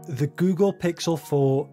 The Google Pixel 4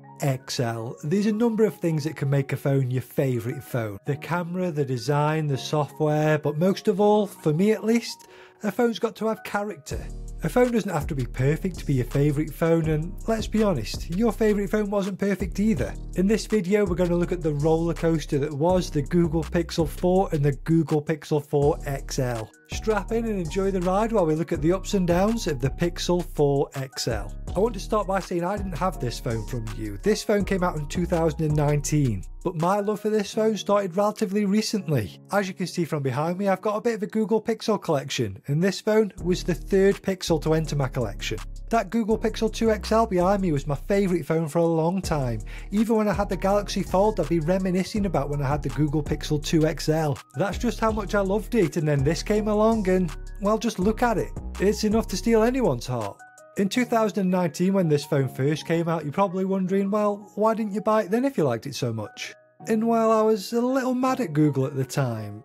XL. There's a number of things that can make a phone your favourite phone. The camera, the design, the software, but most of all, for me at least, a phone's got to have character. A phone doesn't have to be perfect to be your favourite phone, and let's be honest, your favourite phone wasn't perfect either. In this video we're going to look at the roller coaster that was the Google Pixel 4 and the Google Pixel 4 XL. Strap in and enjoy the ride while we look at the ups and downs of the Pixel 4 XL. I want to start by saying I didn't have this phone from you. This phone came out in 2019, but my love for this phone started relatively recently. As you can see from behind me, I've got a bit of a Google Pixel collection, and this phone was the third Pixel to enter my collection. That Google Pixel 2 XL behind me was my favourite phone for a long time. Even when I had the Galaxy Fold, I'd be reminiscing about when I had the Google Pixel 2 XL. That's just how much I loved it, and then this came along and, well, just look at it. It's enough to steal anyone's heart. In 2019, when this phone first came out, you're probably wondering, well, why didn't you buy it then if you liked it so much? And well, I was a little mad at Google at the time.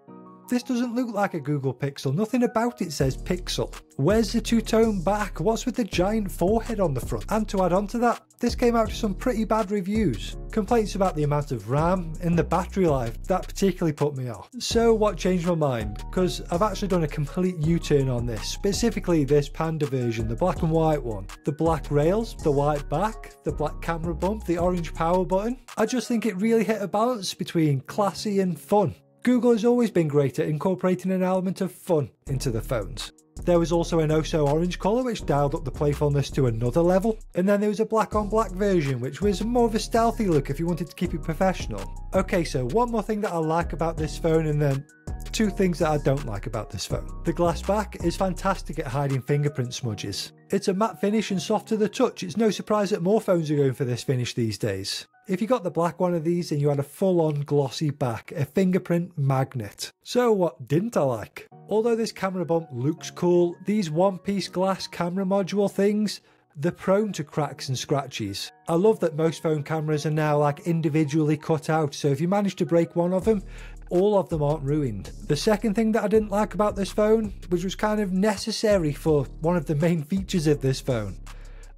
This doesn't look like a Google Pixel, nothing about it says Pixel. Where's the two-tone back? What's with the giant forehead on the front? And to add on to that, this came out to some pretty bad reviews. Complaints about the amount of RAM and the battery life, that particularly put me off. So what changed my mind? Because I've actually done a complete U-turn on this, specifically this Panda version, the black and white one. The black rails, the white back, the black camera bump, the orange power button. I just think it really hit a balance between classy and fun. Google has always been great at incorporating an element of fun into the phones. There was also an oh-so-orange colour which dialed up the playfulness to another level, and then there was a black-on-black version which was more of a stealthy look if you wanted to keep it professional. Okay, so one more thing that I like about this phone, and then two things that I don't like about this phone. The glass back is fantastic at hiding fingerprint smudges. It's a matte finish and soft to the touch. It's no surprise that more phones are going for this finish these days. If you got the black one of these, then you had a full-on glossy back, a fingerprint magnet. So what didn't I like? Although this camera bump looks cool, these one-piece glass camera module things, they're prone to cracks and scratches. I love that most phone cameras are now like individually cut out, so if you manage to break one of them, all of them aren't ruined. The second thing that I didn't like about this phone, which was kind of necessary for one of the main features of this phone,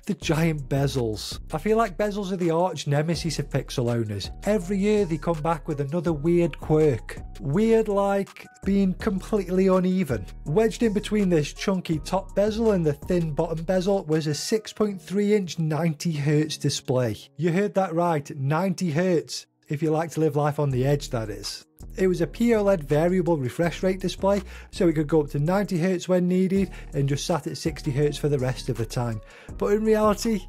the giant bezels. I feel like bezels are the arch nemesis of Pixel owners. Every year they come back with another weird quirk. Weird like being completely uneven. Wedged in between this chunky top bezel and the thin bottom bezel was a 6.3 inch 90Hz display. You heard that right, 90Hz. If you like to live life on the edge, that is. It was a POLED variable refresh rate display, so it could go up to 90Hz when needed and just sat at 60Hz for the rest of the time. But in reality,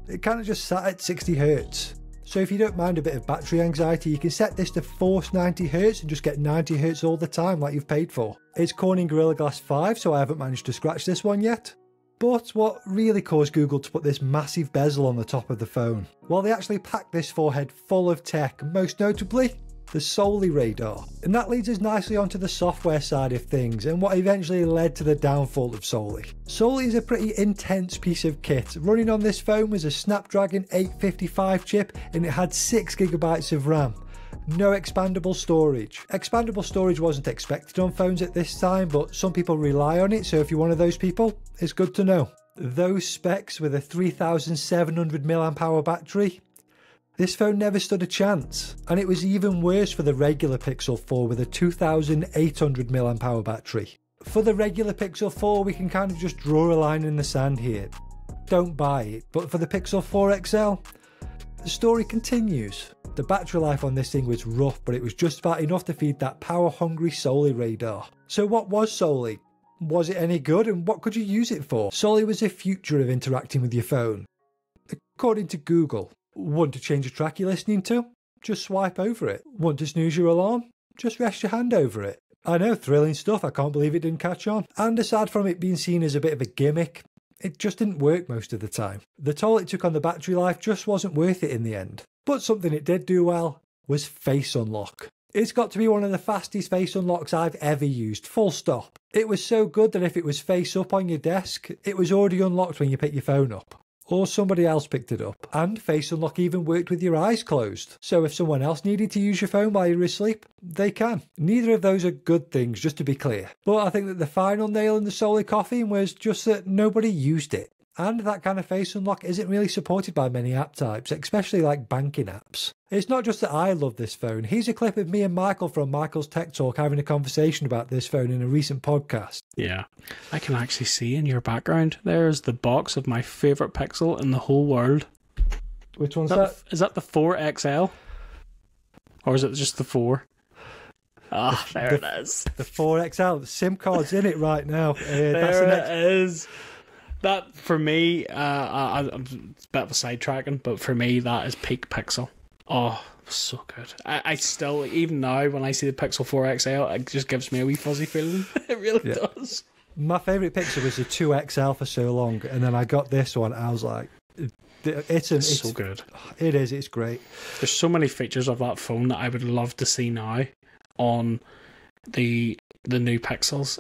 it kind of just sat at 60Hz. So if you don't mind a bit of battery anxiety, you can set this to force 90Hz and just get 90Hz all the time like you've paid for. It's Corning Gorilla Glass 5, so I haven't managed to scratch this one yet. But what really caused Google to put this massive bezel on the top of the phone? Well, they actually packed this forehead full of tech, most notably the Soli radar. And that leads us nicely onto the software side of things and what eventually led to the downfall of Soli. Soli is a pretty intense piece of kit. Running on this phone was a Snapdragon 855 chip and it had 6GB of RAM. No expandable storage. Expandable storage wasn't expected on phones at this time, but some people rely on it, so if you're one of those people, it's good to know. Those specs with a 3700 mAh battery, this phone never stood a chance. And it was even worse for the regular Pixel 4 with a 2800 mAh battery. For the regular Pixel 4, we can kind of just draw a line in the sand here. Don't buy it. But for the Pixel 4 XL, the story continues. The battery life on this thing was rough, but it was just about enough to feed that power-hungry Soli radar. So what was Soli? Was it any good, and what could you use it for? Soli was the future of interacting with your phone. According to Google. Want to change a track you're listening to? Just swipe over it. Want to snooze your alarm? Just rest your hand over it. I know, thrilling stuff, I can't believe it didn't catch on. And aside from it being seen as a bit of a gimmick, it just didn't work most of the time. The toll it took on the battery life just wasn't worth it in the end. But something it did do well was face unlock. It's got to be one of the fastest face unlocks I've ever used, full stop. It was so good that if it was face up on your desk, it was already unlocked when you picked your phone up. Or somebody else picked it up. And face unlock even worked with your eyes closed. So if someone else needed to use your phone while you're asleep, they can. Neither of those are good things, just to be clear. But I think that the final nail in the Soli coffin was just that nobody used it. And that kind of face unlock isn't really supported by many app types, especially like banking apps. It's not just that I love this phone. Here's a clip of me and Michael from Michael's Tech Talk having a conversation about this phone in a recent podcast. Yeah, I can actually see in your background, there's the box of my favourite Pixel in the whole world. Which one's that? Is that the 4XL? Or is it just the 4? Ah, there it is. The 4XL, the SIM card's in it right now. There it is. That, for me, I'm a bit of a sidetracking, but for me, that is peak Pixel. Oh, so good. I still, even now, when I see the Pixel 4 XL, it just gives me a wee fuzzy feeling. It really does. My favourite Pixel was the 2XL for so long, and then I got this one, and I was like, it's so good. It is, it's great. There's so many features of that phone that I would love to see now on the new Pixels.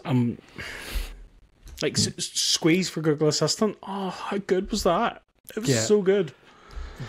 Like Squeeze for Google Assistant. Oh, how good was that? It was so good.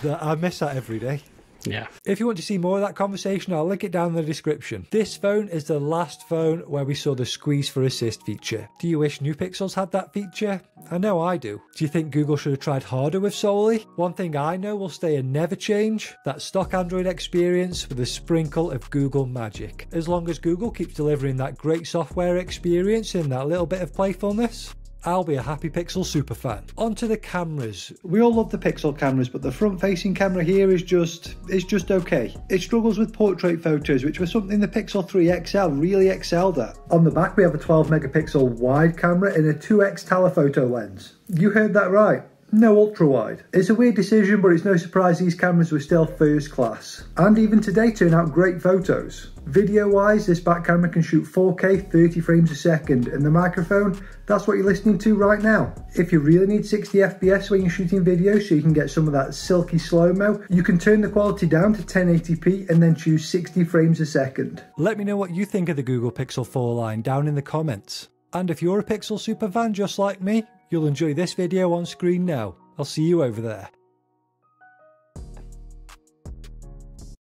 I miss that every day. Yeah. If you want to see more of that conversation, I'll link it down in the description. This phone is the last phone where we saw the Squeeze for Assist feature. Do you wish new Pixels had that feature? I know I do. Do you think Google should have tried harder with Solly? One thing I know will stay and never change, that stock Android experience with a sprinkle of Google magic. As long as Google keeps delivering that great software experience and that little bit of playfulness, I'll be a happy Pixel superfan. On to the cameras. We all love the Pixel cameras, but the front-facing camera here is just okay. It struggles with portrait photos, which was something the Pixel 3 XL really excelled at. On the back, we have a 12 megapixel wide camera and a 2x telephoto lens. You heard that right. No ultra wide. It's a weird decision, but it's no surprise these cameras were still first class. And even today turn out great photos. Video wise, this back camera can shoot 4K 30 frames a second, and the microphone, that's what you're listening to right now. If you really need 60 FPS when you're shooting video so you can get some of that silky slow-mo, you can turn the quality down to 1080p and then choose 60 frames a second. Let me know what you think of the Google Pixel 4 line down in the comments. And if you're a Pixel superfan just like me, you'll enjoy this video on screen now. I'll see you over there.